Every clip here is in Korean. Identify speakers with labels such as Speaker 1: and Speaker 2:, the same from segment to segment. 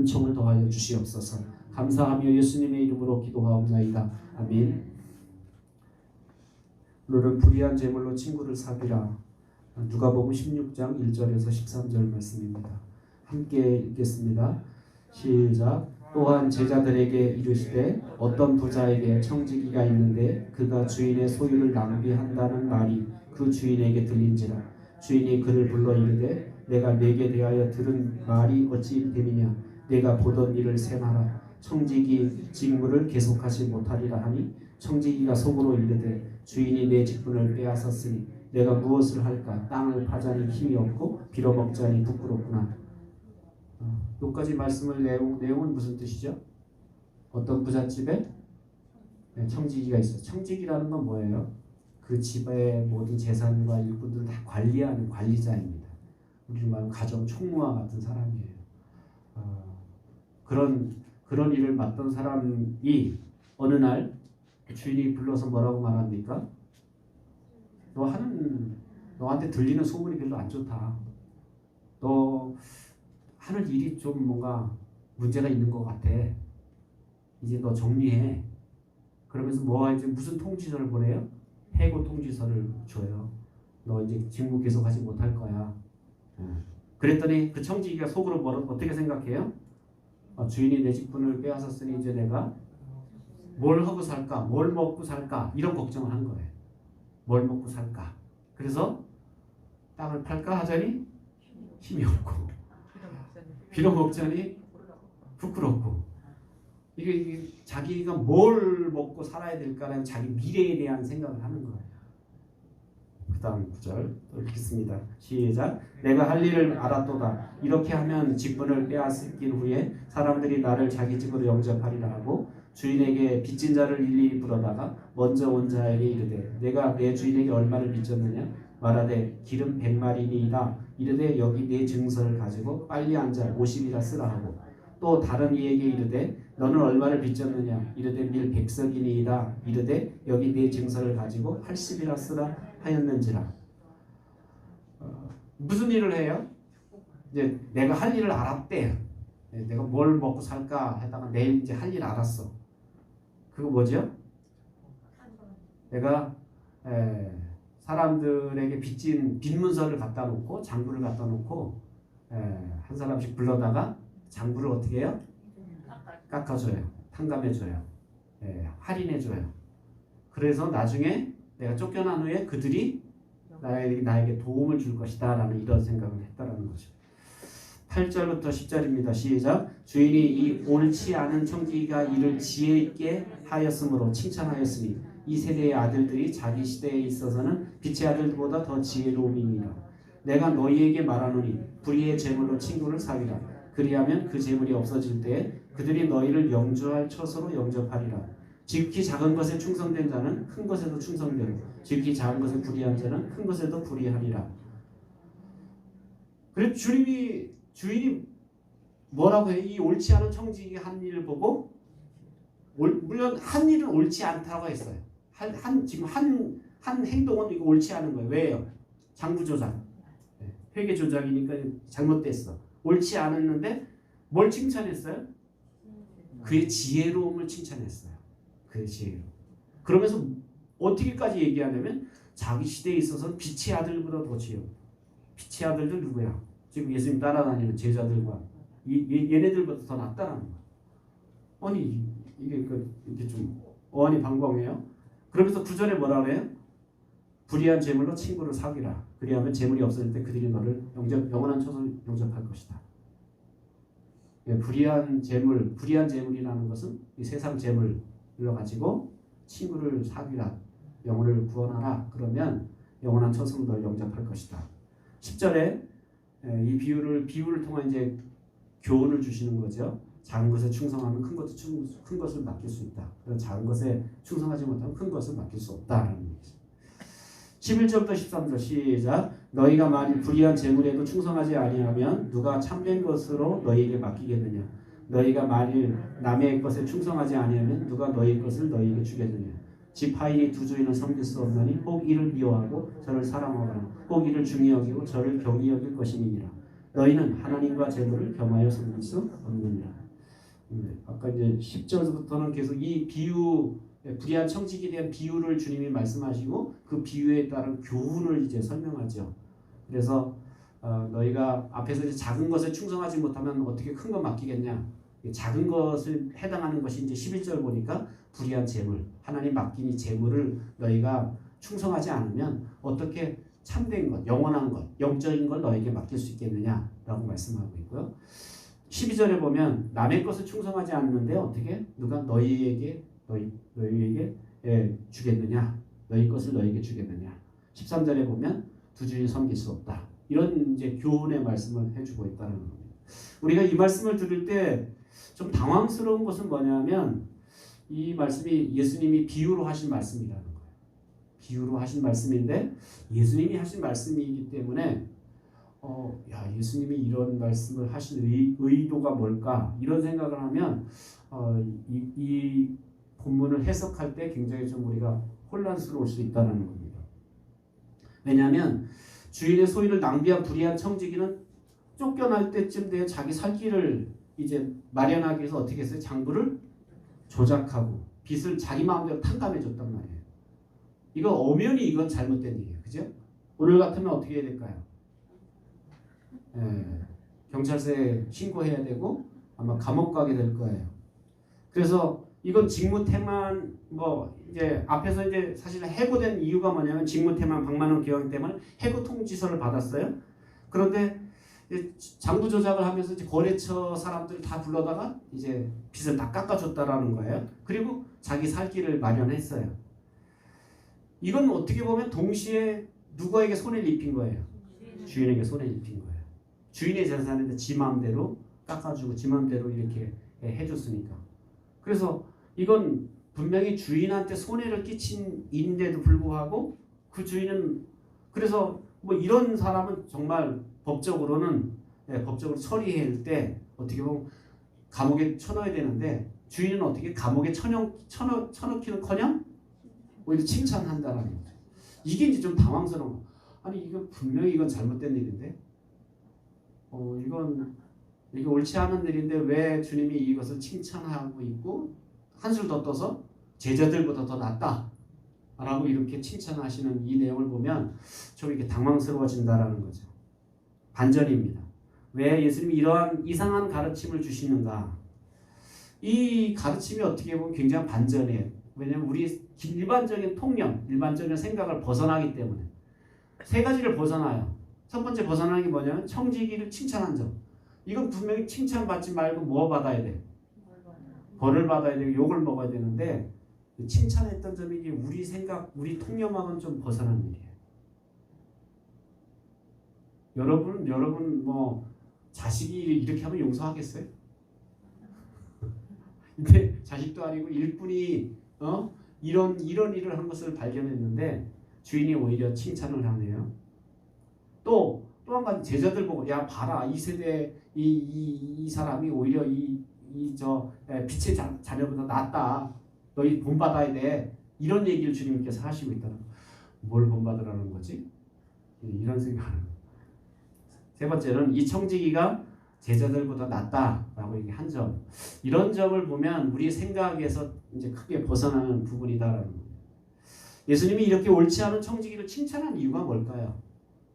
Speaker 1: 은총을 더하여 주시옵소서. 감사하며 예수님의 이름으로 기도하옵나이다. 아멘. 오늘은 불의한 제물로 친구를 사귀라. 누가복음 16장 1절에서 13절 말씀입니다. 함께 읽겠습니다. 시작. 또한 제자들에게 이르시되 어떤 부자에게 청지기가 있는데 그가 주인의 소유를 낭비한다는 말이 그 주인에게 들린지라. 주인이 그를 불러 이르되 내가 네게 대하여 들은 말이 어찌 됨이냐. 내가 보던 일을 생하라. 청지기 직무를 계속하지 못하리라 하니 청지기가 속으로 이르되 주인이 내 직분을 빼앗았으니 내가 무엇을 할까. 땅을 파자니 힘이 없고 빌어먹자니 부끄럽구나. 여기까지 말씀을 내용은 무슨 뜻이죠? 어떤 부잣집에 청지기가 있어요. 청지기라는 건 뭐예요? 그 집의 모든 재산과 일꾼들을 다 관리하는 관리자입니다. 우리로 말하면 가정 총무와 같은 사람이에요. 그런 일을 맡던 사람이 어느 날 주인이 불러서 뭐라고 말합니까? 너한테 들리는 소문이 별로 안 좋다. 너 하는 일이 좀 뭔가 문제가 있는 것 같아. 이제 너 정리해. 그러면서 이제 무슨 통지서를 보내요? 해고 통지서를 줘요. 너 이제 직무 계속하지 못할 거야. 그랬더니 그 청지기가 속으로 어떻게 생각해요? 주인이 내 직분을 빼앗았으니 이제 내가 뭘 하고 살까? 뭘 먹고 살까? 이런 걱정을 한 거예요. 뭘 먹고 살까? 그래서 땅을 팔까 하자니 힘이 없고 빌어먹자니 부끄럽고 이게 자기가 뭘 먹고 살아야 될까라는 자기 미래에 대한 생각을 하는 거예요. 그 다음 구절 읽겠습니다. 시작. 내가 할 일을 알았도다. 이렇게 하면 직분을 빼앗긴 후에 사람들이 나를 자기 집으로 영접하리라 하고 주인에게 빚진 자를 일일이 부르다가 먼저 온 자에게 이르되 내가 내 주인에게 얼마를 빚졌느냐. 말하되 기름 100마리니이다. 이르되 여기 네 증서를 가지고 빨리 앉아 50이라 쓰라 하고 또 다른 이에게 이르되 너는 얼마를 빚졌느냐. 이르되 밀 100석이니이다. 이르되 여기 네 증서를 가지고 80이라 쓰라 하였는지라. 무슨 일을 해요? 이제 내가 할 일을 알았대. 내가 뭘 먹고 살까 하다가 내일 이제 할 일 알았어. 그거 뭐죠? 내가 사람들에게 빚진 빚문서를 갖다 놓고 장부를 갖다 놓고 한 사람씩 불러다가 장부를 어떻게 해요? 깎아줘요. 탕감해줘요. 할인해줘요. 그래서 나중에 내가 쫓겨난 후에 그들이 나에게 도움을 줄 것이다 라는 이런 생각을 했다라는 거죠. 8절부터 10절입니다. 시작. 주인이 이 옳지 않은 청지기가 이를 지혜 있게 하였으므로 칭찬하였으니 이 세대의 아들들이 자기 시대에 있어서는 빛의 아들보다 더 지혜로움이니라. 내가 너희에게 말하노니 불의의 제물로 친구를 사귀라. 그리하면 그 제물이 없어질 때에 그들이 너희를 영주할 처소로 영접하리라. 지극히 작은 것에 충성된 자는 큰 것에도 충성되고 지극히 작은 것에 불의한 자는 큰 것에도 불의하리라. 그래서 주인이 뭐라고 해요? 이 옳지 않은 청지기가 한 일을 보고 물론 한 일은 옳지 않다고 했어요. 지금 한 행동은 이거 옳지 않은 거예요. 왜요? 장부 조작, 회계 조작이니까 잘못됐어. 옳지 않았는데 뭘 칭찬했어요? 그의 지혜로움을 칭찬했어요. 그의 지혜로움. 그러면서 어떻게까지 얘기하냐면 자기 시대에 있어서는 빛의 아들보다 더 지혜로워. 빛의 아들들 누구야? 지금 예수님 따라다니는 제자들과 얘네들보다 더 낫다라는 거야. 아니 이게 이렇게 좀 어안이 방광해요. 그러면서 구절에 뭐라 그래요? 불의한 제물로 친구를 사귀라. 그리하면 제물이 없어질 때 그들이 너를 영원한 처소로 영접할 것이다. 불의한 제물이라는 것은 이 세상 제물을 가지고 친구를 사귀라. 영혼을 구원하라. 그러면 영원한 처소로 너를 영접할 것이다. 10절에 이 비유를 통해 이제 교훈을 주시는 거죠. 작은 것에 충성하면 큰 것을 맡길 수 있다. 작은 것에 충성하지 못하면 큰 것을 맡길 수 없다라는 얘기죠. 11절부터 13절 시작. 너희가 만일 불의한 제물에도 충성하지 아니하면 누가 참된 것으로 너희에게 맡기겠느냐. 너희가 만일 남의 것에 충성하지 아니하면 누가 너희 것을 너희에게 주겠느냐. 지파인이 두 주인을 섬길 수 없나니 혹 이를 미워하고 저를 사랑하거나 혹 이를 중히 여기고 저를 경히 여길 것임이니라. 너희는 하나님과 재물을 겸하여 섬길 수 없느니라. 아까 이제 10절부터는 계속 이 비유, 불의한 청지기에 대한 비유를 주님이 말씀하시고 그 비유에 따른 교훈을 이제 설명하죠. 그래서 너희가 앞에서 이제 작은 것에 충성하지 못하면 어떻게 큰 거 맡기겠냐. 작은 것을 해당하는 것이 이제 11절 보니까 불의한 재물, 하나님 맡긴 이 재물을 너희가 충성하지 않으면 어떻게 참된 것, 영원한 것, 영적인 걸 너에게 맡길 수 있겠느냐라고 말씀하고 있고요. 12절에 보면 남의 것을 충성하지 않는데 어떻게 누가 너희에게 주겠느냐, 너희 것을 너희에게 주겠느냐. 13절에 보면 두 주인 섬길 수 없다. 이런 이제 교훈의 말씀을 해주고 있다는 겁니다. 우리가 이 말씀을 들을 때 좀 당황스러운 것은 뭐냐면 이 말씀이 예수님이 비유로 하신 말씀이라는 거예요. 비유로 하신 말씀인데 예수님이 하신 말씀이기 때문에 예수님이 이런 말씀을 하신 의도가 뭘까 이런 생각을 하면 이 본문을 해석할 때 굉장히 좀 우리가 혼란스러울 수 있다는 겁니다. 왜냐하면 주인의 소유를 낭비한 불의한 청지기는 쫓겨날 때쯤 되어 자기 살 길을 이제 마련하기 위해서 어떻게 했어요? 장부를 조작하고 빚을 자기 마음대로 탕감해 줬단 말이에요. 이거 엄연히 이건 잘못된 일이에요. 그죠? 오늘 같으면 어떻게 해야 될까요? 경찰서에 신고해야 되고 아마 감옥 가게 될 거예요. 그래서 이건 직무태만 이제 앞에서 이제 사실 해고된 이유가 뭐냐면 직무태만 박만원 기왕 때문에 해고 통지서를 받았어요. 그런데 장부 조작을 하면서 이제 거래처 사람들을 다 불러다가 이제 빚을 다 깎아줬다라는 거예요. 그리고 자기 살 길을 마련했어요. 이건 어떻게 보면 동시에 누구에게 손해를 입힌 거예요? 주인에게 손해를 입힌 거예요. 주인의 재산인데 지 마음대로 깎아주고 지 마음대로 이렇게 해줬으니까. 그래서 이건 분명히 주인한테 손해를 끼친 일인데도 불구하고 그 주인은 그래서 이런 사람은 정말 법적으로 처리할 때 어떻게 보면 감옥에 쳐넣어야 되는데 주인은 어떻게 감옥에 쳐넣기는커녕 오히려 칭찬한다라는 거죠. 이게 이제 좀 당황스러운 거. 아니 이거 분명히 이건 잘못된 일인데 이게 옳지 않은 일인데 왜 주님이 이것을 칭찬하고 있고 한술 더 떠서 제자들보다 더 낫다 라고 이렇게 칭찬하시는 이 내용을 보면 좀 이렇게 당황스러워진다라는 거죠. 반전입니다. 왜 예수님이 이러한 이상한 가르침을 주시는가? 이 가르침이 어떻게 보면 굉장히 반전이에요. 왜냐하면 우리 일반적인 통념, 일반적인 생각을 벗어나기 때문에 세 가지를 벗어나요. 첫 번째 벗어나는 게 뭐냐면 청지기를 칭찬한 점. 이건 분명히 칭찬받지 말고 뭐 받아야 돼? 벌을 받아야 되고 욕을 먹어야 되는데 칭찬했던 점이 이게 우리 생각, 우리 통념하고는 좀 벗어난 일이에요. 여러분 자식이 이렇게 하면 용서하겠어요? 근데 자식도 아니고 일꾼이 이런 일을 한 것을 발견했는데 주인이 오히려 칭찬을 하네요. 또 한 가지 제자들 보고 야 봐라 이 세대 이 사람이 오히려 빛의 자녀보다 낫다. 너희 본받아야 돼. 이런 얘기를 주님께서 하시고 있다는 거. 뭘 본받으라는 거지? 이런 생각을. 세 번째는 이 청지기가 제자들보다 낫다라고 얘기한 점. 이런 점을 보면 우리 생각에서 이제 크게 벗어나는 부분이다라는 겁니다. 예수님이 이렇게 옳지 않은 청지기를 칭찬한 이유가 뭘까요?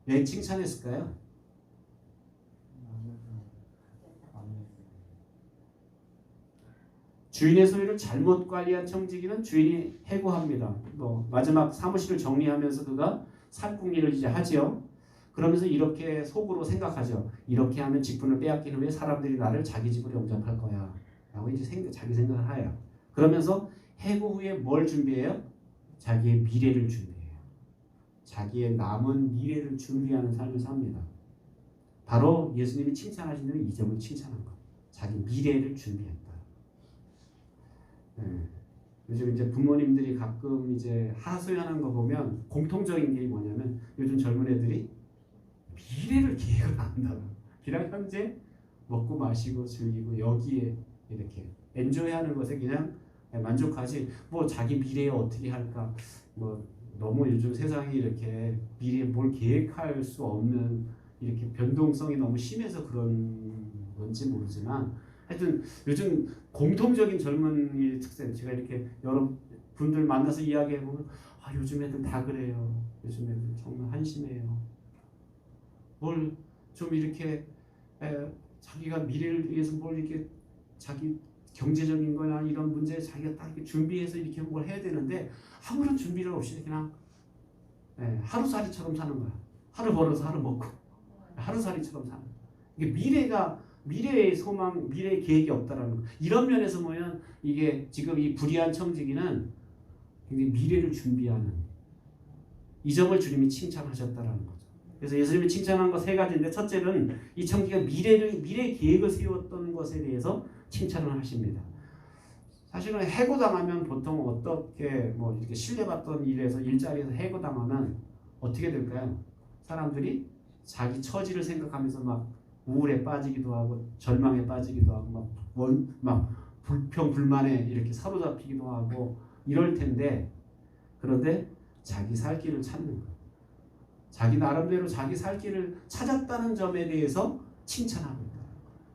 Speaker 1: 왜 칭찬했을까요? 주인의 소유를 잘못 관리한 청지기는 주인이 해고합니다. 마지막 사무실을 정리하면서 그가 살궁리를 이제 하지요. 그러면서 이렇게 속으로 생각하죠. 이렇게 하면 직분을 빼앗긴 후에 사람들이 나를 자기 집으로 영접할 거야. 라고 이제 자기 생각을 해요. 그러면서 해고 후에 뭘 준비해요? 자기의 미래를 준비해요. 자기의 남은 미래를 준비하는 삶을 삽니다. 바로 예수님이 칭찬하시는 이 점을 칭찬한 것. 자기 미래를 준비했다. 요즘 이제 부모님들이 가끔 이제 하소연하는 거 보면 공통적인 게 뭐냐면 요즘 젊은 애들이 미래를 계획을 안 한다. 그냥 현재 먹고 마시고 즐기고 여기에 이렇게 엔조이하는 것에 그냥 만족하지 자기 미래에 어떻게 할까 너무 요즘 세상이 이렇게 미래에 뭘 계획할 수 없는 이렇게 변동성이 너무 심해서 그런 건지 모르지만 하여튼 요즘 공통적인 젊은이의 특색, 제가 이렇게 여러 분들 만나서 이야기해보면 요즘 애들 다 그래요. 요즘 애들 정말 한심해요. 뭘 좀 이렇게 자기가 미래를 위해서 뭘 이렇게 자기 경제적인 거나 이런 문제에 자기가 딱 이렇게 준비해서 이렇게 뭘 해야 되는데 아무런 준비를 없이 그냥 하루살이처럼 사는 거야. 하루 벌어서 하루 먹고 하루살이처럼 사는 거야. 이게 미래의 소망, 미래의 계획이 없다라는 거. 이런 면에서 보면 이게 지금 이 불의한 청지기는 굉장히 미래를 준비하는 이 점을 주님이 칭찬하셨다라는 거죠. 그래서 예수님이 칭찬한 거 세 가지인데 첫째는 이 청지기가 미래 계획을 세웠던 것에 대해서 칭찬을 하십니다. 사실은 해고당하면 보통 어떻게 뭐 이렇게 신뢰받던 일자리에서 해고당하면 어떻게 될까요? 사람들이 자기 처지를 생각하면서 막 우울에 빠지기도 하고 절망에 빠지기도 하고 막 불평 불만에 이렇게 사로잡히기도 하고 이럴 텐데, 그런데 자기 살 길을 찾는 거예요. 자기 나름대로 자기 살 길을 찾았다는 점에 대해서 칭찬하고 있다.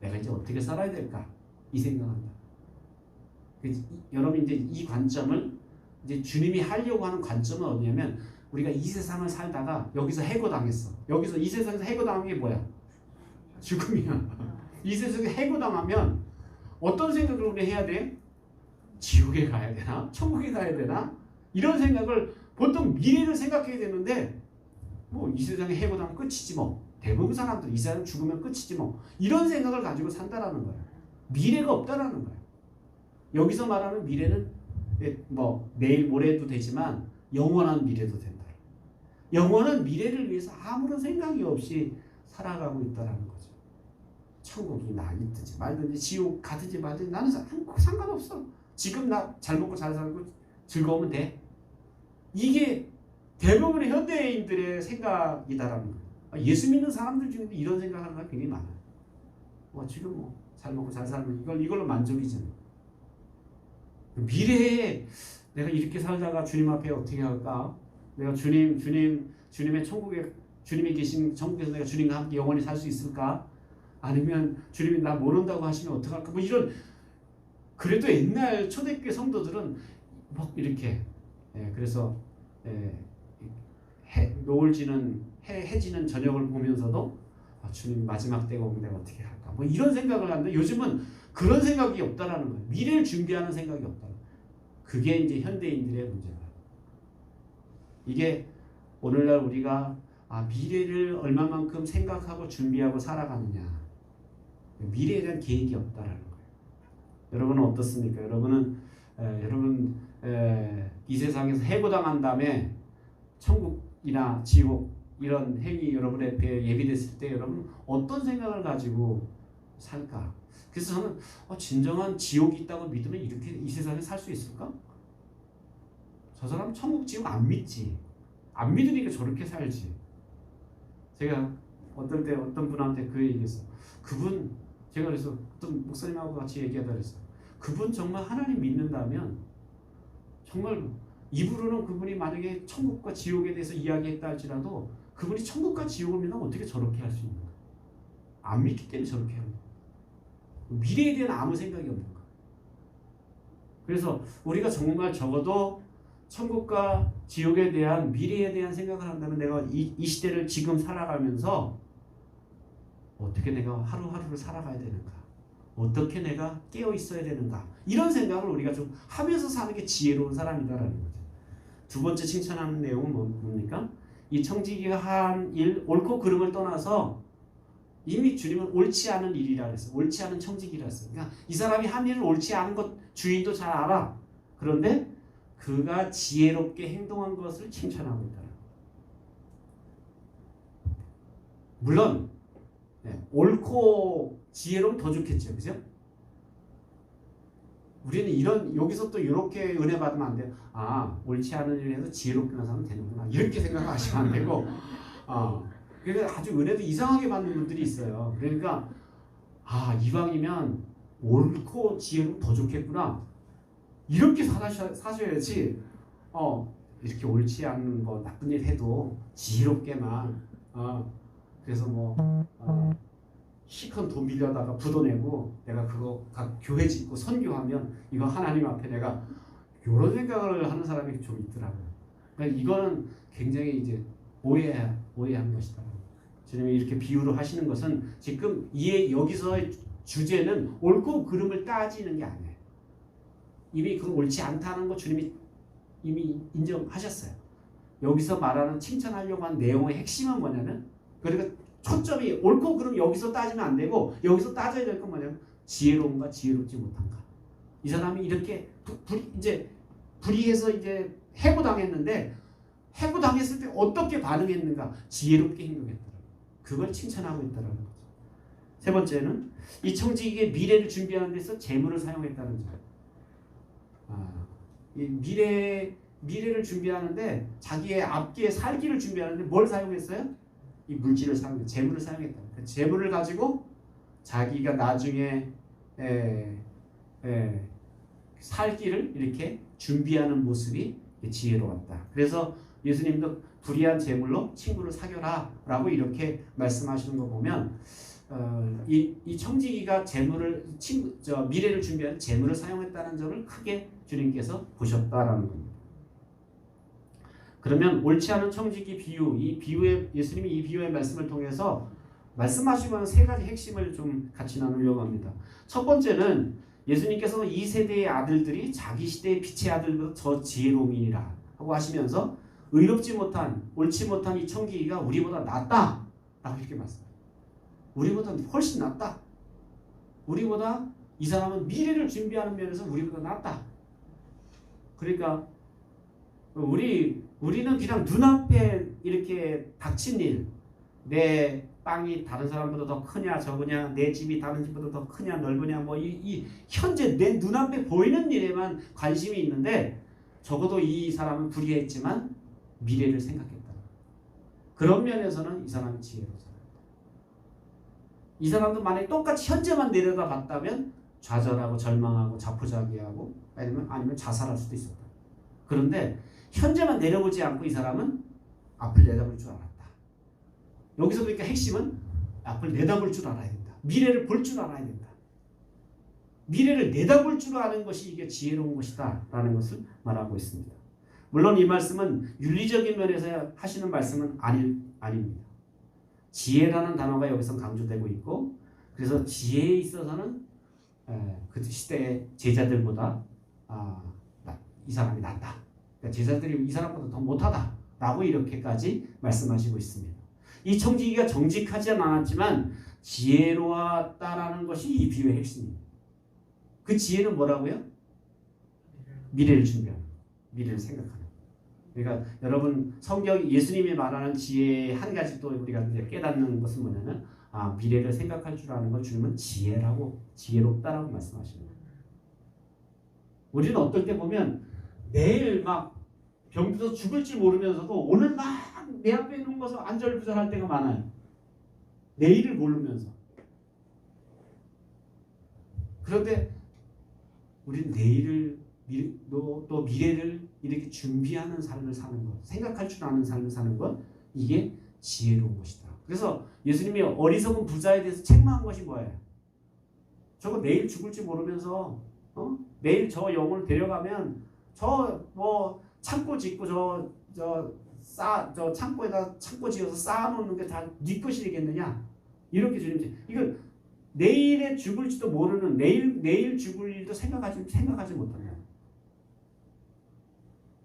Speaker 1: 내가 이제 어떻게 살아야 될까? 이 생각한다. 여러분 이제 이 관점을 이제 주님이 하려고 하는 관점은 어디냐면 우리가 이 세상을 살다가 여기서 해고당했어. 여기서 이 세상에서 해고당한 게 뭐야? 죽음이야. 이 세상에 해고당하면 어떤 생각을 우리 해야 돼? 지옥에 가야 되나? 천국에 가야 되나? 이런 생각을 보통 미래를 생각해야 되는데 뭐 이 세상에 해고당하면 끝이지 뭐. 대부분 사람들 이 세상 죽으면 끝이지 뭐. 이런 생각을 가지고 산다라는 거야. 미래가 없다라는 거야. 여기서 말하는 미래는 뭐 내일 모레도 되지만 영원한 미래도 된다. 영원한 미래를 위해서 아무런 생각이 없이 살아가고 있다라는 거죠. 천국이 나 있든지 말든지 지옥 가든지 말든지 나는 상관없어. 지금 나 잘 먹고 잘 살고 즐거우면 돼. 이게 대부분의 현대인들의 생각이다라는 거예요. 예수 믿는 사람들 중에도 이런 생각하는 사람이 굉장히 많아요. 지금 뭐 잘 먹고 잘 살면 이걸로 만족이잖아. 미래에 내가 이렇게 살다가 주님 앞에 어떻게 할까? 내가 주님의 천국에 주님이 계신 천국에서 내가 주님과 함께 영원히 살 수 있을까? 아니면 주님이 나 모른다고 하시면 어떡할까? 뭐 이런, 그래도 옛날 초대교회 성도들은 막 이렇게 그래서 노을 지는 해 지는 저녁을 보면서도 주님 마지막 때가 오면 내가 어떻게 할까? 뭐 이런 생각을 하는데 요즘은 그런 생각이 없다라는 거예요. 미래를 준비하는 생각이 없다. 그게 이제 현대인들의 문제다. 이게 오늘날 우리가 미래를 얼마만큼 생각하고 준비하고 살아가느냐. 미래에 대한 계획이 없다라는 거예요. 여러분은 어떻습니까? 여러분 이 세상에서 해고당한 다음에 천국이나 지옥 이런 행위 여러분의 배에 예비됐을 때 여러분 어떤 생각을 가지고 살까? 그래서 저는 진정한 지옥이 있다고 믿으면 이렇게 이 세상에 살 수 있을까? 저 사람 천국 지옥 안 믿지. 안 믿으니까 저렇게 살지. 제가 어떤 때 어떤 분한테 그 얘기했어. 제가 그래서 어떤 목사님하고 같이 얘기하다 그랬어요. 그분 정말 하나님 믿는다면 정말 입으로는 그분이 만약에 천국과 지옥에 대해서 이야기했다 할지라도 그분이 천국과 지옥을 믿으면 어떻게 저렇게 할 수 있는가? 안 믿기 때문에 저렇게 하는 거야. 미래에 대한 아무 생각이 없는 거야. 그래서 우리가 정말 적어도 천국과 지옥에 대한 미래에 대한 생각을 한다면 내가 이 시대를 지금 살아가면서 어떻게 내가 하루하루를 살아가야 되는가? 어떻게 내가 깨어 있어야 되는가? 이런 생각을 우리가 좀 하면서 사는 게 지혜로운 사람이다라는 거죠. 두 번째 칭찬하는 내용은 뭡니까? 이 청지기가 한 일, 옳고 그름을 떠나서 이미 주님은 옳지 않은 일이라 그랬어요. 옳지 않은 청지기라 했어요. 그러니까 이 사람이 한 일을 옳지 않은 것 주인도 잘 알아. 그런데 그가 지혜롭게 행동한 것을 칭찬하고 있다. 물론 옳고 지혜로우면 더 좋겠죠. 그죠? 우리는 여기서 또 이렇게 은혜 받으면 안 돼요. 옳지 않은 일을 해서 지혜롭게만 살면 되는구나. 이렇게 생각하시면 안 되고, 그러니까 아주 은혜도 이상하게 받는 분들이 있어요. 그러니까, 이왕이면 옳고 지혜로우면 더 좋겠구나. 이렇게 사셔야지, 이렇게 옳지 않은 거, 나쁜 일 해도 지혜롭게만, 그래서 뭐 시큰 돈 빌려다가 부도 내고 내가 그거 각 교회 짓고 선교하면 이거 하나님 앞에 내가 이런 생각을 하는 사람이 좀 있더라고요. 그러니까 이거는 굉장히 이제 오해한 것이다. 주님이 이렇게 비유를 하시는 것은 지금 여기서의 주제는 옳고 그름을 따지는 게 아니에요. 이미 그거 옳지 않다는 거 주님이 이미 인정하셨어요. 여기서 말하는 칭찬하려고 한 내용의 핵심은 뭐냐면, 그러니까 초점이 옳고 그름 여기서 따지면 안 되고, 여기서 따져야 될 건 뭐냐면 지혜로운가 지혜롭지 못한가. 이 사람이 이렇게 이제 불의해서 이제 해고당했는데, 해고당했을 때 어떻게 반응했는가? 지혜롭게 행동했더라고요. 그걸 칭찬하고 있다는 거죠. 세 번째는 이 청지기의 미래를 준비하는 데서 재물을 사용했다는 점. 이 미래를 준비하는데, 자기의 앞뒤의 살기를 준비하는데 뭘 사용했어요? 이 물질을 사용했어요. 재물을 사용했다. 그 재물을 가지고 자기가 나중에 살기를 이렇게 준비하는 모습이 지혜로웠다. 그래서 예수님도 불의한 재물로 친구를 사겨라 라고 이렇게 말씀하시는 거 보면, 이 청지기가 미래를 준비하는 재물을 사용했다는 점을 크게 주님께서 보셨다라는 겁니다. 그러면 옳지 않은 청지기 비유, 예수님이 이 비유의 말씀을 통해서 말씀하시고 세 가지 핵심을 좀 같이 나누려고 합니다. 첫 번째는 예수님께서 이 세대의 아들들이 자기 시대의 빛의 아들보다 더 지혜로움이니라 하고 하시면서, 의롭지 못한, 옳지 못한 이 청지기가 우리보다 낫다 라고 이렇게 말씀합니다. 우리보다 훨씬 낫다. 우리보다 이 사람은 미래를 준비하는 면에서 우리보다 낫다. 그러니까 우리는 그냥 눈앞에 이렇게 닥친 일, 내 땅이 다른 사람보다 더 크냐 적으냐, 내 집이 다른 집보다 더 크냐 넓으냐, 뭐 이 현재 내 눈앞에 보이는 일에만 관심이 있는데, 적어도 이 사람은 불의했지만 미래를 생각했다. 그런 면에서는 이 사람이 지혜로워요. 이 사람도 만약에 똑같이 현재만 내려다봤다면 좌절하고 절망하고 자포자기하고 아니면 자살할 수도 있었다. 그런데 현재만 내려보지 않고 이 사람은 앞을 내다볼 줄 알았다. 여기서 그러니까 핵심은 앞을 내다볼 줄 알아야 된다. 미래를 볼 줄 알아야 된다. 미래를 내다볼 줄 아는 것이 이게 지혜로운 것이다 라는 것을 말하고 있습니다. 물론 이 말씀은 윤리적인 면에서 하시는 말씀은 아닙니다. 지혜라는 단어가 여기서 강조되고 있고, 그래서 지혜에 있어서는 그 시대의 제자들보다 이 사람이 낫다. 그러니까 제자들이 이 사람보다 더 못하다 라고 이렇게까지 말씀하시고 있습니다. 이 청지기가 정직하지 않았지만 지혜로웠다라는 것이 이 비유의 핵심입니다. 그 지혜는 뭐라고요? 미래를 준비하는, 미래를 생각하는. 그러니까 여러분, 성경 예수님이 말하는 지혜의 한 가지 또 우리가 이제 깨닫는 것은 뭐냐면, 미래를 생각할 줄 아는 걸 주님은 지혜롭다라고 말씀하십니다. 우리는 어떨 때 보면 내일 막 병들어서 죽을 줄 모르면서도 오늘 막 내 앞에 있는 것을 안절부절할 때가 많아요. 내일을 모르면서. 그런데 우리는 또 미래를 이렇게 준비하는 삶을 사는 것, 생각할 줄 아는 삶을 사는 것, 이게 지혜로운 것이다. 그래서 예수님이 어리석은 부자에 대해서 책망한 것이 뭐예요? 저거 내일 죽을지 모르면서 내일 저 영혼을 데려가면 저 뭐 창고 짓고 저 창고에다 창고 지어서 쌓아놓는 게 다 네 것이 되겠느냐? 이렇게 주님, 이거 내일에 죽을지도 모르는, 내일 죽을 일도 생각하지 못한다.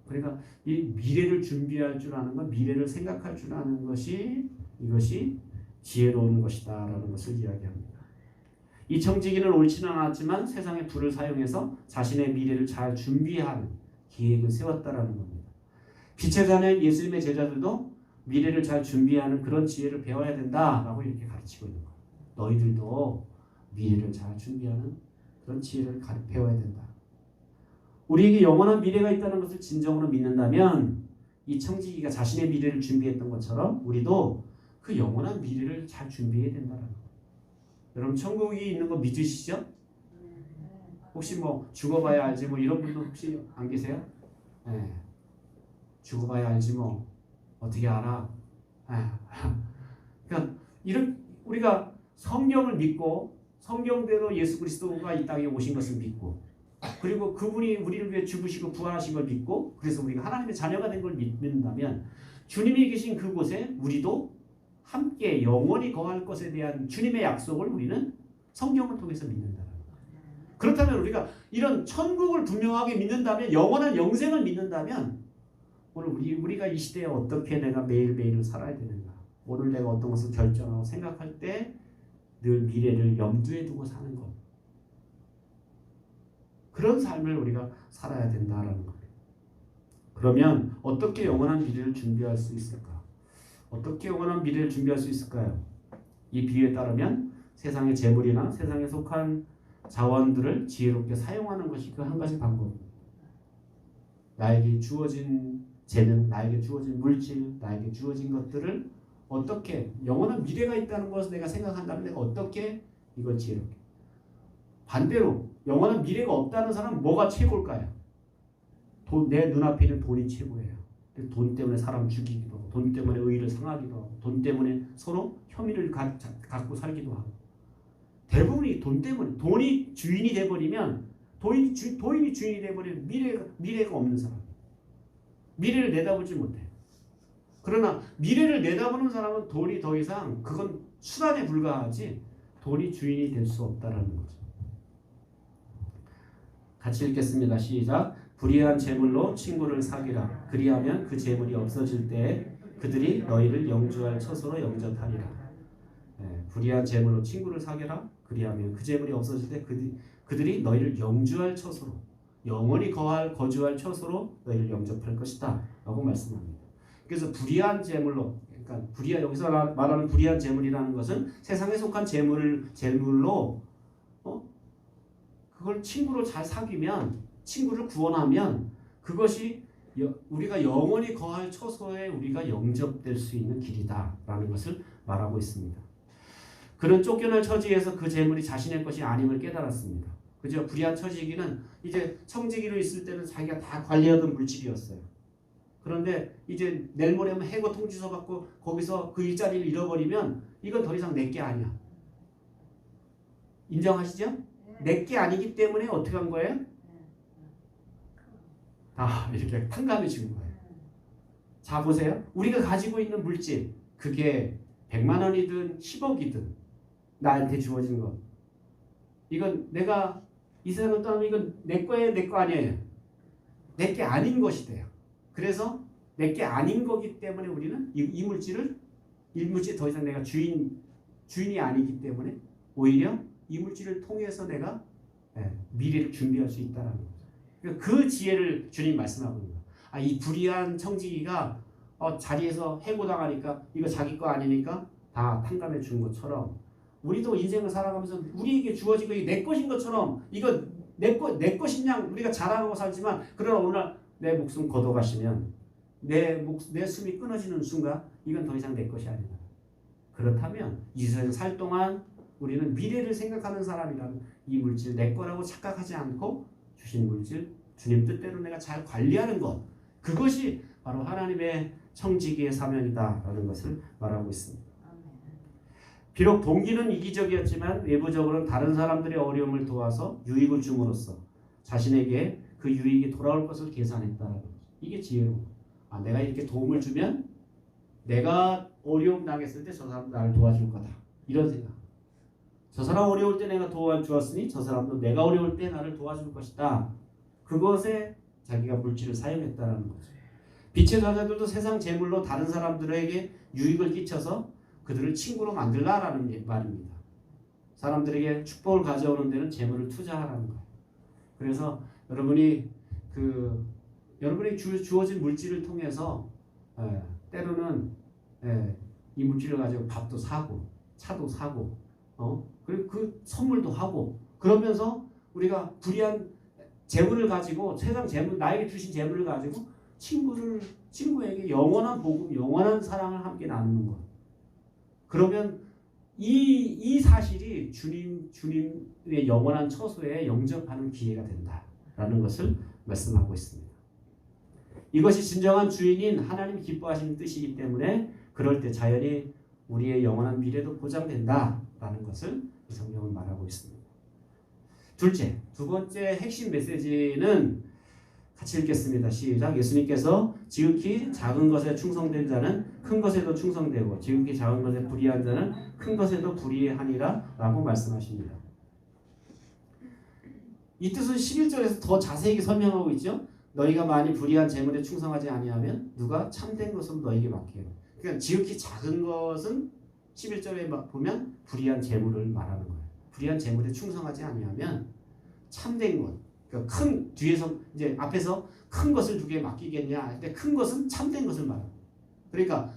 Speaker 1: 그러니까 이 미래를 준비할 줄 아는 것, 미래를 생각할 줄 아는 것이, 이것이 지혜로운 것이다라는 것을 이야기합니다. 이 청지기는 옳지는 않았지만 세상의 불을 사용해서 자신의 미래를 잘 준비하는 계획을 세웠다라는 겁니다. 빛의 자녀 예수님의 제자들도 미래를 잘 준비하는 그런 지혜를 배워야 된다라고 이렇게 가르치고 있는 거예요. 너희들도 미래를 잘 준비하는 그런 지혜를 배워야 된다. 우리에게 영원한 미래가 있다는 것을 진정으로 믿는다면, 이 청지기가 자신의 미래를 준비했던 것처럼 우리도 그 영원한 미래를 잘 준비해야 된다는 거예요. 여러분, 천국이 있는 거 믿으시죠? 혹시 뭐 죽어봐야 알지 뭐 이런 분도 혹시 안 계세요? 네. 죽어봐야 알지 뭐 어떻게 알아? 그러니까 이런 우리가 성경을 믿고 성경대로 예수 그리스도가 이 땅에 오신 것을 믿고 그리고 그분이 우리를 위해 죽으시고 부활하신 걸 믿고 그래서 우리가 하나님의 자녀가 된 걸 믿는다면 주님이 계신 그곳에 우리도 함께 영원히 거할 것에 대한 주님의 약속을 우리는 성경을 통해서 믿는다. 그렇다면 우리가 이런 천국을 분명하게 믿는다면 영원한 영생을 믿는다면 오늘 우리가 이 시대에 어떻게 내가 매일매일을 살아야 되는가 오늘 내가 어떤 것을 결정하고 생각할 때 늘 미래를 염두에 두고 사는 것 그런 삶을 우리가 살아야 된다라는 겁니다. 그러면 어떻게 영원한 미래를 준비할 수 있을까? 어떻게 영원한 미래를 준비할 수 있을까요? 이 비유에 따르면 세상의 재물이나 세상에 속한 자원들을 지혜롭게 사용하는 것이 그 한 가지 방법입니다. 나에게 주어진 재능, 나에게 주어진 물질, 나에게 주어진 것들을 어떻게 영원한 미래가 있다는 것을 내가 생각한다면 내가 어떻게 이걸 지혜롭게 반대로 영원한 미래가 없다는 사람은 뭐가 최고일까요? 내 눈앞에 있는 돈이 최고예요. 돈 때문에 사람 죽이기도 하고 돈 때문에 의의를 상하기도 하고 돈 때문에 서로 혐의를 갖고 살기도 하고 대부분이 돈 때문에 돈이 주인이 돼버리면 도인이 주인이 돼버리면 미래가 없는 사람 미래를 내다보지 못해. 그러나 미래를 내다보는 사람은 돈이 더 이상 그건 수단에 불과하지 돈이 주인이 될 수 없다라는 거죠. 같이 읽겠습니다. 시작. 불의한 재물로 친구를 사귀라. 그리하면 그 재물이 없어질 때에 그들이 너희를 영주할 처소로 영접하리라. 불의한 재물로 친구를 사귀라. 그리하면 그 재물이 없어질 때 그들이 너희를 영주할 처소로 영원히 거주할 처소로 너희를 영접할 것이다. 라고 말씀합니다. 그래서 불의한 재물로 그러니까 여기서 말하는 불의한 재물이라는 것은 세상에 속한 재물로 그걸 친구로 잘 사귀면 친구를 구원하면 그것이 우리가 영원히 거할 처소에 우리가 영접될 수 있는 길이다라는 것을 말하고 있습니다. 그는 쫓겨날 처지에서 그 재물이 자신의 것이 아님을 깨달았습니다. 그죠? 불의한 처지기는 이제 청지기로 있을 때는 자기가 다 관리하던 물질이었어요. 그런데 이제 내일 모레면 해고 통지서 받고 거기서 그 일자리를 잃어버리면 이건 더 이상 내 게 아니야. 인정하시죠? 내 게 아니기 때문에 어떻게 한 거예요? 이렇게 탕감해 주는 거예요. 자 보세요. 우리가 가지고 있는 물질 그게 100만 원이든 10억이든 나한테 주어진 것 이건 내가 이 세상을 떠나면 이건 내 거예요? 내 거 아니에요? 내 게 아닌 것이 돼요. 그래서 내 게 아닌 거기 때문에 우리는 이 물질을 더 이상 내가 주인이 아니기 때문에 오히려 이 물질을 통해서 내가 미래를 준비할 수 있다는 거죠. 그 지혜를 주님 말씀하고 있는 거예요. 이 불의한 청지기가 자리에서 해고당하니까 이거 자기 거 아니니까 다 탕감해 준 것처럼 우리도 인생을 살아가면서 우리에게 주어진 거 내 것인 것처럼 이거 내 것인 양 우리가 자랑하고 살지만 그러나 오늘 내 목숨 걷어가시면 내 숨이 끊어지는 순간 이건 더 이상 내 것이 아니다. 그렇다면 이 세상 살 동안 우리는 미래를 생각하는 사람이라면 이 물질 내 거라고 착각하지 않고 주신 물질 주님 뜻대로 내가 잘 관리하는 것 그것이 바로 하나님의 청지기의 사명이다라는 것을 말하고 있습니다. 비록 동기는 이기적이었지만 외부적으로는 다른 사람들의 어려움을 도와서 유익을 줌으로써 자신에게 그 유익이 돌아올 것을 계산했다라는 거죠. 이게 지혜로운 거예요. 내가 이렇게 도움을 주면 내가 어려움 당했을 때 저 사람도 나를 도와줄 거다. 이런 생각. 저 사람 어려울 때 내가 도와주었으니 저 사람도 내가 어려울 때 나를 도와줄 것이다. 그것에 자기가 물질을 사용했다라는 거죠. 빛의 자녀들도 세상 재물로 다른 사람들에게 유익을 끼쳐서 그들을 친구로 만들라라는 말입니다. 사람들에게 축복을 가져오는 데는 재물을 투자하라는 거예요. 그래서 여러분이 주어진 물질을 통해서 때로는 이 물질을 가지고 밥도 사고 차도 사고 그리고 그 선물도 하고 그러면서 우리가 불의한 재물을 가지고 세상 재물 나에게 주신 재물을 가지고 친구에게 영원한 복음, 영원한 사랑을 함께 나누는 것. 그러면 이 사실이 주님의 영원한 처소에 영접하는 기회가 된다라는 것을 말씀하고 있습니다. 이것이 진정한 주인인 하나님 기뻐하시는 뜻이기 때문에 그럴 때 자연히 우리의 영원한 미래도 보장된다라는 것을 이 성경은 말하고 있습니다. 둘째, 두 번째 핵심 메시지는 같이 읽겠습니다. 시작. 예수님께서 지극히 작은 것에 충성된 자는 큰 것에도 충성되고 지극히 작은 것에 불의한 자는 큰 것에도 불의하니라 라고 말씀하십니다. 이 뜻은 11절에서 더 자세히 설명하고 있죠. 너희가 많이 불의한 재물에 충성하지 아니하면 누가 참된 것은 너희에게 맡겨요. 그러니까 지극히 작은 것은 11절에 보면 불의한 재물을 말하는 거예요. 불의한 재물에 충성하지 아니하면 참된 것, 그러니까 큰 뒤에서 이제 앞에서 큰 것을 누구에게 맡기겠냐. 근데 큰 것은 참된 것을 말합니다. 그러니까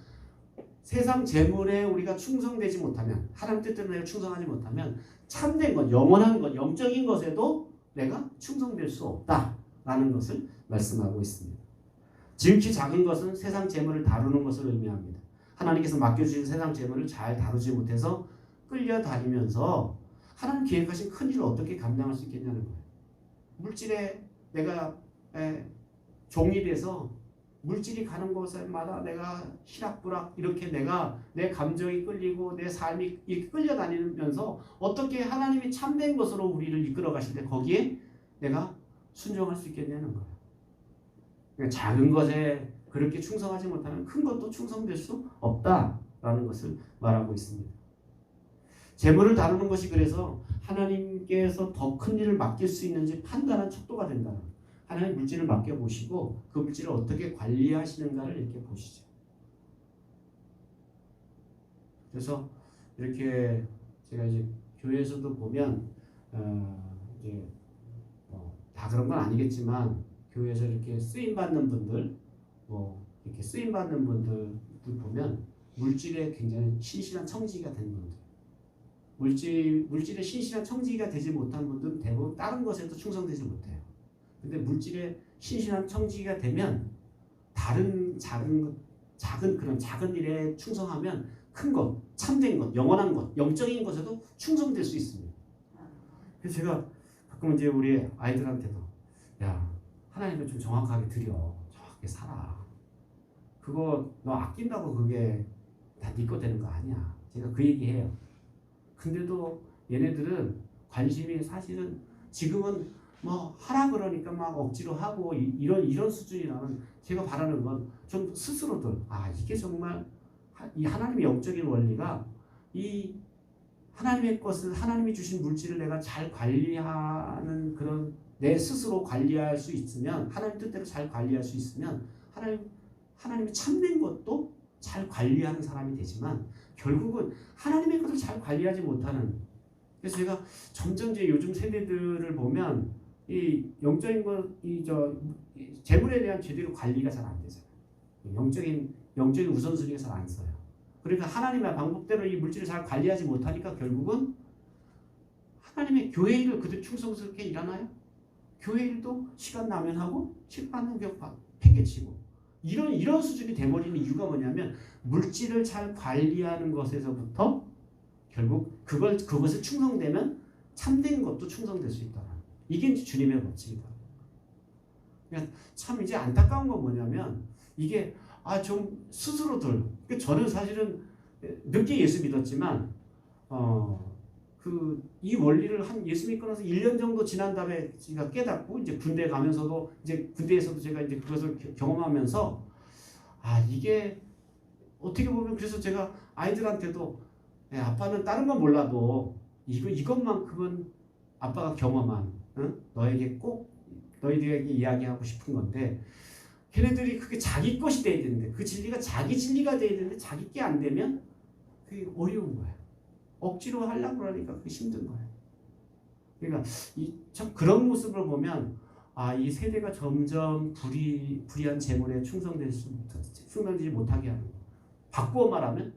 Speaker 1: 세상 재물에 우리가 충성되지 못하면 하나님 뜻대로 내가 충성하지 못하면 참된 것, 영원한 것, 영적인 것에도 내가 충성될 수 없다라는 것을 말씀하고 있습니다. 지극히 작은 것은 세상 재물을 다루는 것을 의미합니다. 하나님께서 맡겨주신 세상 재물을 잘 다루지 못해서 끌려다니면서 하나님 계획하신 큰 일을 어떻게 감당할 수 있겠냐는 거예요. 물질에 내가 종이 돼서 물질이 가는 곳마다 내가 희락부락 이렇게 내가 내 감정이 끌리고 내 삶이 끌려다니면서 어떻게 하나님이 참된 것으로 우리를 이끌어 가실 때 거기에 내가 순종할 수 있겠냐는 거예요. 그러니까 작은 것에 그렇게 충성하지 못하면 큰 것도 충성될 수 없다라는 것을 말하고 있습니다. 재물을 다루는 것이 그래서 하나님께서 더 큰 일을 맡길 수 있는지 판단한 척도가 된다. 하나님 물질을 맡겨보시고 그 물질을 어떻게 관리하시는가를 이렇게 보시죠. 그래서 이렇게 제가 이제 교회에서도 보면 이제 다 그런 건 아니겠지만 교회에서 이렇게 쓰임 받는 분들, 이렇게 쓰임 받는 분들 보면 물질에 굉장히 신실한 청지기가 된 분들, 물질에 신실한 청지기가 되지 못한 분들은 대부분 다른 것에도 충성되지 못해요. 근데 물질에 신실한 청지기가 되면 다른 작은 그런 작은 일에 충성하면 큰 것, 참된 것, 영원한 것, 영적인 것에도 충성될 수 있습니다. 그래서 제가 가끔 이제 우리 아이들한테도 야, 하나님을 좀 정확하게 드려, 정확하게 살아. 그거 너 아낀다고 그게 다 네 거 되는 거 아니야. 제가 그 얘기해요. 근데도 얘네들은 관심이 사실은 지금은 뭐 하라 그러니까 막 억지로 하고 이런 수준이라는 제가 바라는 건 좀 스스로들 이게 정말 이 하나님의 영적인 원리가 이 하나님의 것을 하나님이 주신 물질을 내가 잘 관리하는 그런 내 스스로 관리할 수 있으면 하나님 뜻대로 잘 관리할 수 있으면 하나님이 참된 것도 잘 관리하는 사람이 되지만 결국은 하나님의 것을 잘 관리하지 못하는 그래서 제가 점점 이제 요즘 세대들을 보면 이 영적인 재물에 대한 제대로 관리가 잘 안 되잖아요. 영적인 우선순위가 잘 안 써요. 그러니까 하나님의 방법대로 이 물질을 잘 관리하지 못하니까 결국은 하나님의 교회 일을 그들 충성스럽게 일하나요? 교회 일도 시간 나면 하고 시간 나면 팽개치고 이런 수준이 돼버리는 이유가 뭐냐면 물질을 잘 관리하는 것에서부터 결국 그것에 충성되면 참된 것도 충성될 수 있다. 이게 이제 주님의 법칙이다. 그러니까 참 이제 안타까운 건 뭐냐면 이게 좀 스스로들 저는 사실은 늦게 예수 믿었지만 이 원리를 예수 믿고 나서 1년 정도 지난 다음에 제가 깨닫고 이제 군대 가면서도 이제 군대에서도 제가 이제 그것을 경험하면서 이게 어떻게 보면 그래서 제가 아이들한테도 아빠는 다른 건 몰라도 이것만큼은 아빠가 경험한 너희들에게 이야기하고 싶은 건데 걔네들이 그게 자기 것이 돼야 되는데 그 진리가 자기 진리가 돼야 되는데 자기 게 안 되면 그게 어려운 거예요. 억지로 하려고 그러니까 그게 힘든 거예요. 그러니까 참 그런 모습을 보면 이 세대가 점점 불의한 재물에 충성되지 못하게 하는 거예요. 바꾸어 말하면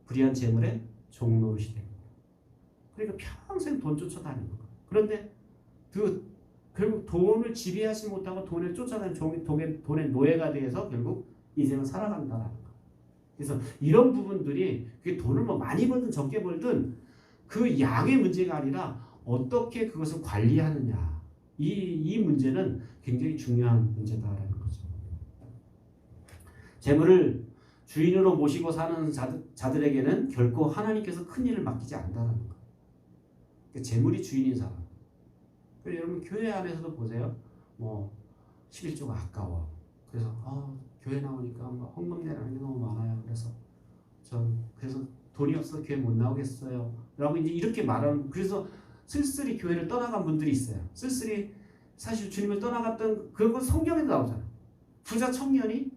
Speaker 1: 불의한 재물에 종노릇이 되는 거예요. 그러니까 평생 돈 쫓아다니는 거예요. 그런데 결국 돈을 지배하지 못하고 돈을 쫓아다니는 돈의 노예가 돼서 결국 인생을 살아간다라는 거예요. 그래서 이런 부분들이 돈을 많이 벌든 적게 벌든 그 양의 문제가 아니라 어떻게 그것을 관리하느냐. 이 문제는 굉장히 중요한 문제다라는 거죠. 재물을 주인으로 모시고 사는 자들에게는 결코 하나님께서 큰 일을 맡기지 않는다는 거예요. 그러니까 재물이 주인인 사람. 그래서 여러분 교회 안에서도 보세요. 뭐 11조가 아까워. 그래서 교회 나오니까 헌금 내라는 게 너무 많아요. 그래서 돈이 없어 교회 못 나오겠어요. 라고 이제 이렇게 말하는, 그래서 쓸쓸히 교회를 떠나간 분들이 있어요. 쓸쓸히 사실 주님을 떠나갔던 그건 성경에도 나오잖아. 부자 청년이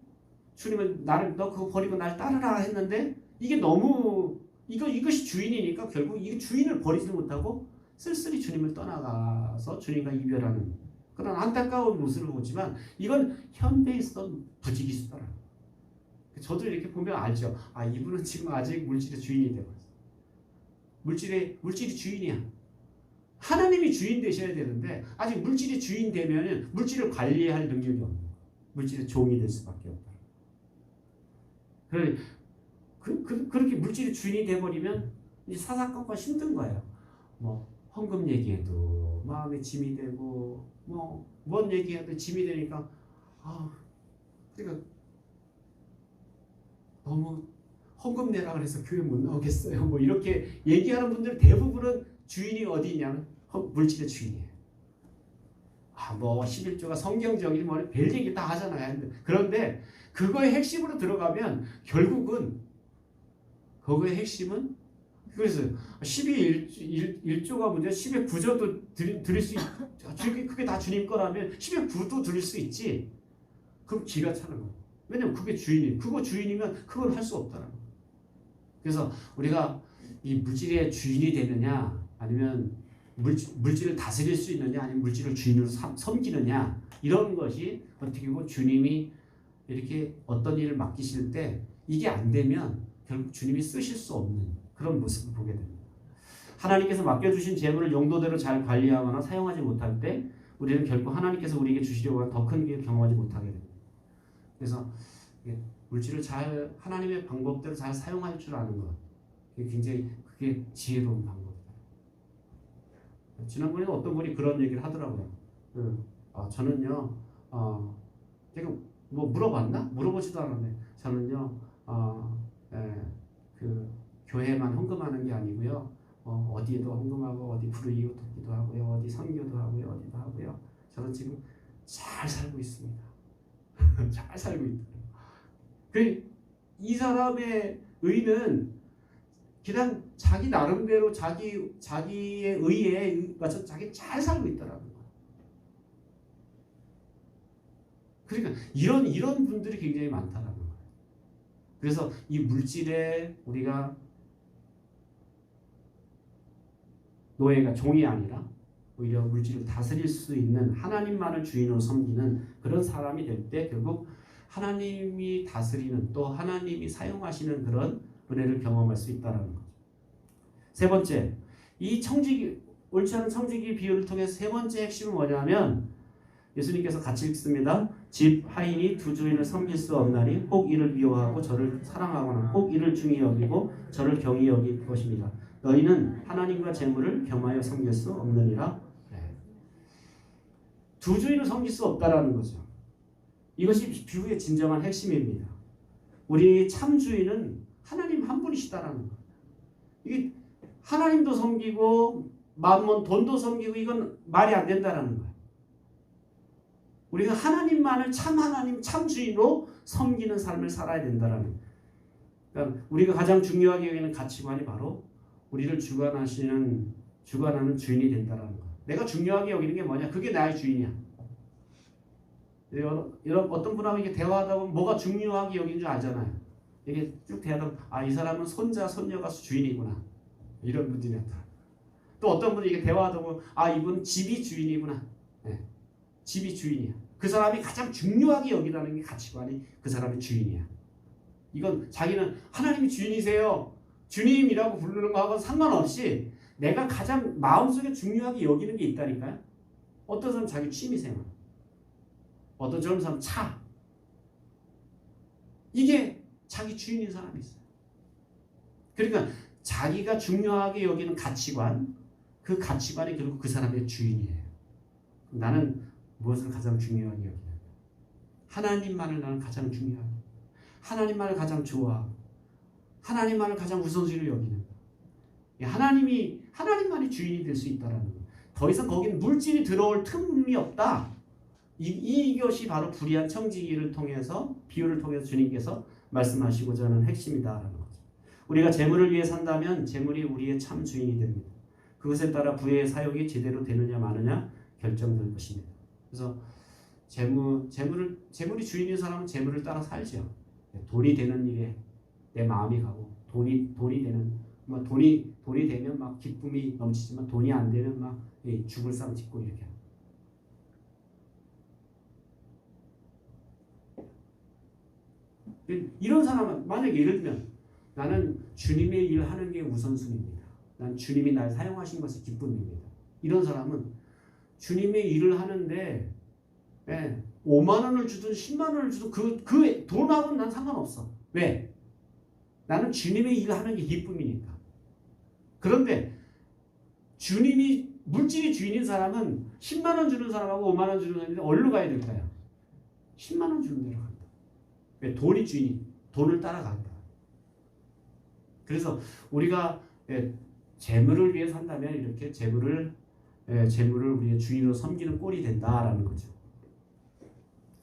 Speaker 1: 주님은 너 그거 버리고 날 따르라 했는데 이게 너무 이것이 주인이니까 결국 이 주인을 버리지 못하고 쓸쓸히 주님을 떠나가서 주님과 이별하는 그런 안타까운 모습을 보지만 이건 현대에 있었던 부지기수더라. 저도 이렇게 보면 알죠. 이분은 지금 아직 물질의 주인이 되고 있어. 물질이 주인이야. 하나님이 주인 되셔야 되는데 아직 물질이 주인 되면 물질을 관리할 능력이 없는 거야. 물질의 종이 될 수밖에 없다. 그렇게 물질의 주인이 돼버리면 이제 사사건건 힘든 거예요. 뭐 헌금 얘기해도 마음에 짐이 되고 뭔 얘기해도 짐이 되니까 그러니까 너무 헌금 내라 그래서 교회 못 나오겠어요. 뭐 이렇게 얘기하는 분들 대부분은 주인이 어디 있냐면 물질의 주인이에요. 뭐 11조가 성경적인 별 얘기 다 하잖아요. 그런데 그거의 핵심으로 들어가면 결국은 그거의 핵심은 그래서 12.1조가 문제 10의 9조도 드릴 수 그게 다 주님 거라면 10의 9도 드릴 수 있지. 그럼 기가 차는 거예요. 왜냐면 그게 그거 주인이면 그건 할 수 없다는 거예요. 그래서 우리가 이 물질의 주인이 되느냐 아니면 물질을 다스릴 수 있느냐 아니면 물질을 주인으로 섬기느냐 이런 것이 어떻게 보면 주님이 이렇게 어떤 일을 맡기실 때 이게 안 되면 결국 주님이 쓰실 수 없는 그런 모습을 보게 됩니다. 하나님께서 맡겨주신 재물을 용도대로 잘 관리하거나 사용하지 못할 때 우리는 결국 하나님께서 우리에게 주시려고 하는 더 큰 길 경험하지 못하게 됩니다. 그래서 물질을 잘 하나님의 방법대로 잘 사용할 줄 아는 것 그게 지혜로운 방법이다. 지난번에 어떤 분이 그런 얘기를 하더라고요. 저는요 제가 뭐 물어봤나? 물어보지도 않았는데 저는요 그 교회만 헌금하는 게 아니고요 어디에도 헌금하고 어디 불의이웃 돕기도 하고요 어디 선교도 하고요 어디도 하고요 저는 지금 잘 살고 있습니다. 잘 살고 있다. 이 사람의 의는 그냥 자기 나름대로 자기의 의에 맞춰 자기 잘 살고 있더라고요. 그러니까 이런 분들이 굉장히 많다라는 거예요. 그래서 이 물질에 우리가 노예가 종이 아니라 오히려 물질을 다스릴 수 있는 하나님만을 주인으로 섬기는 그런 사람이 될 때 결국 하나님이 다스리는 또 하나님이 사용하시는 그런 은혜를 경험할 수 있다는 거죠. 세 번째, 이 옳지 않은 청지기 비유를 통해서 세 번째 핵심은 뭐냐면 예수님께서 같이 읽습니다. 집 하인이 두 주인을 섬길 수 없나니 혹 이를 미워하고 저를 사랑하거나 혹 이를 중히 여기고 저를 경히 여길 것입니다. 너희는 하나님과 재물을 겸하여 섬길 수 없느니라. 두 주인을 섬길 수 없다라는 거죠. 이것이 비유의 진정한 핵심입니다. 우리 참 주인은 하나님 한 분이시다라는 거예요. 이게 하나님도 섬기고 만몬 돈도 섬기고 이건 말이 안 된다라는 거예요. 우리가 하나님만을 참 하나님 참 주인으로 섬기는 삶을 살아야 된다라는 거예요. 그러니까 우리가 가장 중요하게 여기는 가치관이 바로 우리를 주관하는 주인이 된다라는 거예요. 내가 중요하게 여기는 게 뭐냐? 그게 나의 주인이야. 이런 어떤 분하고 이렇게 대화하다 보면 뭐가 중요하게 여기는 줄 알잖아요. 이게 쭉 대하다 보면 이 사람은 손자 손녀가 주인이구나. 이런 분들이 나타나. 또 어떤 분이 이게 대화하다 보면 이분 집이 주인이구나. 네. 집이 주인이야. 그 사람이 가장 중요하게 여기라는 게 가치관이 그 사람의 주인이야. 이건 자기는 하나님이 주인이세요. 주님이라고 부르는 거하고 상관없이 내가 가장 마음속에 중요하게 여기는 게 있다니까요. 어떤 사람은 자기 취미생활, 어떤 사람은 차. 이게 자기 주인인 사람이 있어요. 그러니까 자기가 중요하게 여기는 가치관, 그 가치관이 결국 그 사람의 주인이에요. 나는 무엇을 가장 중요하게 여기냐? 하나님만을 나는 가장 중요하게. 하나님만을 가장 좋아하고 하나님만을 가장 우선순위로 여기는 하나님만이 주인이 될 수 있다라는 거예요. 더 이상 거기는 물질이 들어올 틈이 없다. 이것이 바로 불의한 청지기를 통해서 비유를 통해서 주님께서 말씀하시고자 하는 핵심이다라는 거죠. 우리가 재물을 위해 산다면 재물이 우리의 참 주인이 됩니다. 그것에 따라 부의 사역이 제대로 되느냐 마느냐 결정될 것입니다. 그래서 재물이 주인인 사람은 재물을 따라 살죠. 돈이 되는 일에 내 마음이 가고 돈이 되는 돈이 되면 막 기쁨이 넘치지만 돈이 안 되면 막 죽을 상 짓고 이렇게. 이런 사람은 만약에 예를 들면 나는 주님의 일을 하는 게 우선순위입니다. 난 주님이 날 사용하신 것이 기쁨입니다. 이런 사람은 주님의 일을 하는데 5만 원을 주든 10만 원을 주든 그 돈하고는 난 상관없어. 왜? 나는 주님의 일을 하는 게 기쁨이니까. 그런데 주님이 물질이 주인인 사람은 10만 원 주는 사람하고 5만 원 주는 사람인데 어디로 가야 될까요? 10만 원 주는 데로 간다. 왜? 돈이 주인이 돈을 따라간다. 그래서 우리가 재물을 위해 산다면 이렇게 재물을 우리의 주인으로 섬기는 꼴이 된다라는 거죠.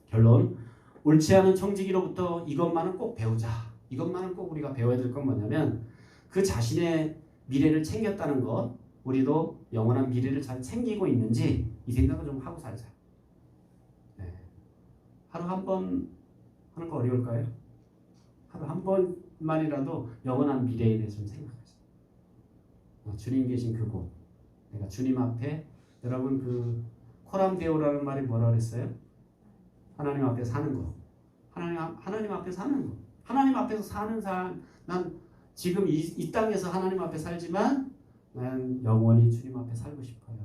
Speaker 1: 결론, 옳지 않은 청지기로부터 이것만은 꼭 배우자. 이것만은 꼭 우리가 배워야 될 건 뭐냐면 그 자신의 미래를 챙겼다는 것, 우리도 영원한 미래를 잘 챙기고 있는지 이 생각을 좀 하고 살자. 하루 한 번 하는 거 어려울까요? 하루 한 번만이라도 영원한 미래에 대해서 좀 생각하자. 주님 계신 그곳, 내가 주님 앞에, 여러분 그 코람데오라는 말이 뭐라 그랬어요? 하나님 앞에 사는 거. 하나님 앞에 사는 거. 하나님 앞에서 사는 삶. 난 지금 이 땅에서 하나님 앞에 살지만 난 영원히 주님 앞에 살고 싶어요.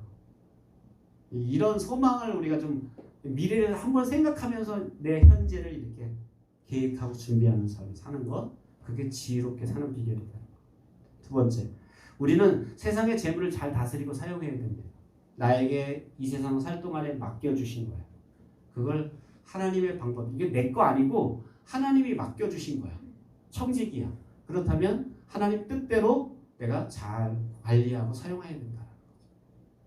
Speaker 1: 이런 소망을 우리가 좀 미래를 한번 생각하면서 내 현재를 이렇게 계획하고 준비하는 삶을 사는 것, 그게 지혜롭게 사는 비결이다. 두 번째, 우리는 세상의 재물을 잘 다스리고 사용해야 됩니다. 나에게 이 세상을 살 동안에 맡겨주신 거예요. 그걸 하나님의 방법, 이게 내 거 아니고 하나님이 맡겨주신 거야. 청지기야. 그렇다면 하나님 뜻대로 내가 잘 관리하고 사용해야 된다.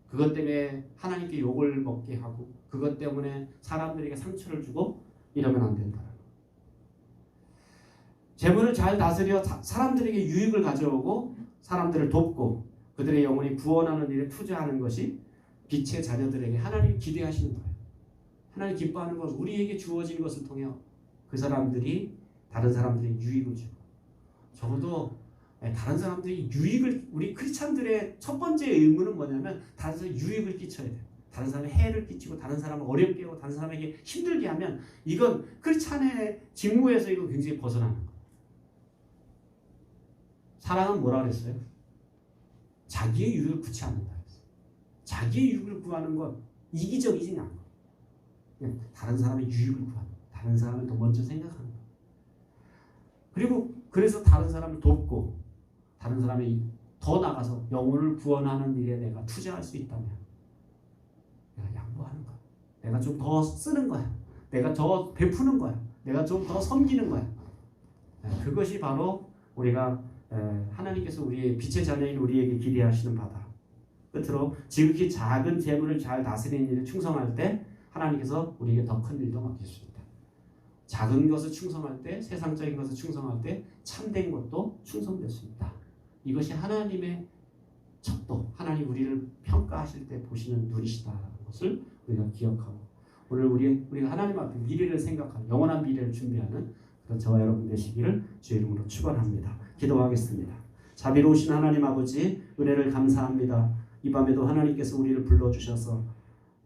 Speaker 1: 그것 때문에 하나님께 욕을 먹게 하고 그것 때문에 사람들에게 상처를 주고 이러면 안 된다. 재물을 잘 다스려 사람들에게 유익을 가져오고 사람들을 돕고 그들의 영혼이 구원하는 일에 투자하는 것이 빛의 자녀들에게 하나님이 기대하시는 거예요. 하나님 기뻐하는 것, 우리에게 주어진 것을 통해 그 사람들이 다른 사람들에게 유익을 주고 적어도 다른 사람들이 유익을, 우리 크리스찬들의 첫 번째 의무는 뭐냐면 다른 사람에 유익을 끼쳐야 돼요. 다른 사람에 해를 끼치고 다른 사람을 어렵게 하고 다른 사람에게 힘들게 하면 이건 크리스찬의 직무에서 이거 굉장히 벗어나는 거예요. 사랑은 뭐라 그랬어요? 자기의 유익을 구치 않는다 그랬어요. 자기의 유익을 구하는 건 이기적이지 않아. 그냥 다른 사람의 유익을 구하는 거예요. 다른 사람을 더 먼저 생각하는 거예요. 그리고 그래서 다른 사람을 돕고 다른 사람이 더 나가서 영혼을 구원하는 일에 내가 투자할 수 있다면 내가 양보하는 거야. 내가 좀 더 쓰는 거야. 내가 더 베푸는 거야. 내가 좀 더 섬기는 거야. 그것이 바로 우리가 하나님께서 우리의 빛의 자녀인 우리에게 기대하시는 바다. 끝으로 지극히 작은 재물을 잘 다스리는 일에 충성할 때 하나님께서 우리에게 더 큰 일도 맡기십니다. 작은 것을 충성할 때, 세상적인 것을 충성할 때 참된 것도 충성될 수 있다. 이것이 하나님의 척도, 하나님 우리를 평가하실 때 보시는 눈이시다라는 것을 우리가 기억하고 오늘 우리가 하나님 앞에 미래를 생각하는, 영원한 미래를 준비하는 그런 저와 여러분 되시기를 주의 이름으로 축원합니다. 기도하겠습니다. 자비로우신 하나님 아버지, 은혜를 감사합니다. 이 밤에도 하나님께서 우리를 불러주셔서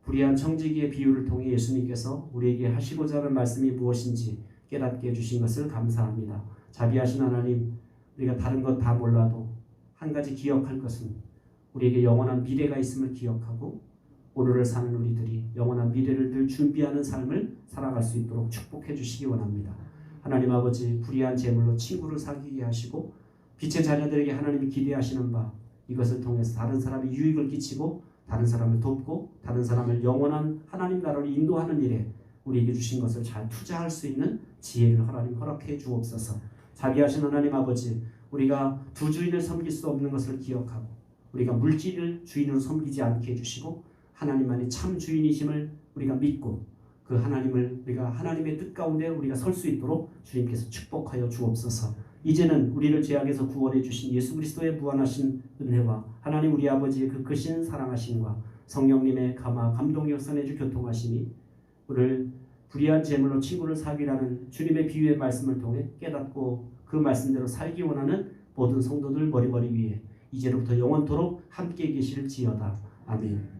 Speaker 1: 불의한 청지기의 비유를 통해 예수님께서 우리에게 하시고자 하는 말씀이 무엇인지 깨닫게 해주신 것을 감사합니다. 자비하신 하나님, 우리가 다른 것 다 몰라도 한 가지 기억할 것은 우리에게 영원한 미래가 있음을 기억하고 오늘을 사는 우리들이 영원한 미래를 늘 준비하는 삶을 살아갈 수 있도록 축복해 주시기 원합니다. 하나님 아버지, 불의한 재물로 친구를 사귀게 하시고 빛의 자녀들에게 하나님이 기대하시는 바 이것을 통해서 다른 사람이 유익을 끼치고 다른 사람을 돕고 다른 사람을 영원한 하나님 나라로 인도하는 일에 우리에게 주신 것을 잘 투자할 수 있는 지혜를 하나님 허락해 주옵소서. 자비하신 하나님 아버지, 우리가 두 주인을 섬길 수 없는 것을 기억하고 우리가 물질을 주인으로 섬기지 않게 해주시고 하나님만이 참 주인이심을 우리가 믿고 그 하나님을 우리가 하나님의 뜻 가운데 우리가 설 수 있도록 주님께서 축복하여 주옵소서. 이제는 우리를 죄악에서 구원해 주신 예수 그리스도의 무한하신 은혜와 하나님 우리 아버지의 그 크신 사랑하심과 성령님의 감화 감동 역사 내주 교통하심이 우리를 불의한 재물로 친구를 사귀라는 주님의 비유의 말씀을 통해 깨닫고 그 말씀대로 살기 원하는 모든 성도들 머리머리 위에 이제로부터 영원토록 함께 계실지어다. 아멘.